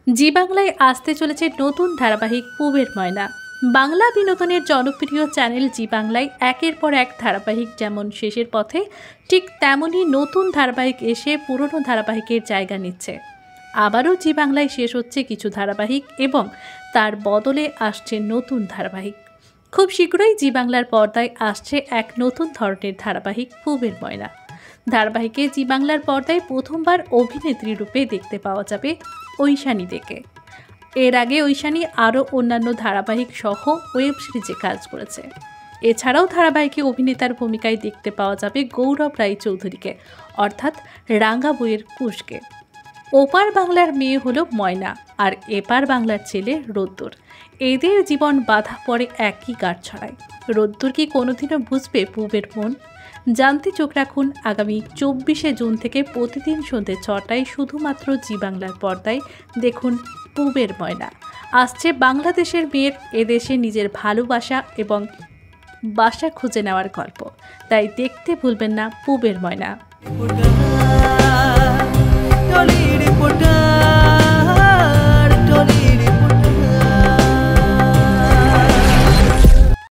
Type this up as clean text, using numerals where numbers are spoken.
জি বাংলায় আসতে চলেছে নতুন ধারাবাহিক পুবের ময়না। বাংলা বিনোদনের জনপ্রিয় চ্যানেল জি বাংলায় একের পর এক ধারাবাহিক যেমন শেষের পথে, ঠিক তেমনই নতুন ধারাবাহিক এসে পুরনো ধারাবাহিকের জায়গা নিচ্ছে। আবারও জি বাংলায় শেষ হচ্ছে কিছু ধারাবাহিক এবং তার বদলে আসছে নতুন ধারাবাহিক। খুব শীঘ্রই জি বাংলার পর্দায় আসছে এক নতুন ধরনের ধারাবাহিক পুবের ময়না। ধারাবাহিকে জি বাংলার পর্দায় প্রথমবার অভিনেত্রী রূপে দেখতে পাওয়া যাবে ঐশানী দেকে। এর আগে ঐশানী আরও অন্যান্য ধারাবাহিক সহ ওয়েব সিরিজে কাজ করেছে। এছাড়াও ধারাবাহিকে অভিনেতার ভূমিকায় দেখতে পাওয়া যাবে গৌরব রায়চৌধুরীকে, অর্থাৎ রাঙা বইয়ের কুশকে। ওপার বাংলার মেয়ে হলো ময়না, আর এপার বাংলার ছেলে রোদ্দুর। এদের জীবন বাধা পড়ে একই গাঁটছড়ায়। রোদ্দুর কি কোনোদিনও বুঝবে পুবের মন? জানতে চোখ রাখুন আগামী 24শে জুন থেকে প্রতিদিন সন্ধ্যে 6টায় শুধুমাত্র জি বাংলার পর্দায়। দেখুন পুবের ময়না। আসছে বাংলাদেশের মেয়ের এদেশে নিজের ভালোবাসা এবং বাসা খুঁজে নেওয়ার গল্প। তাই দেখতে ভুলবেন না পুবের ময়না।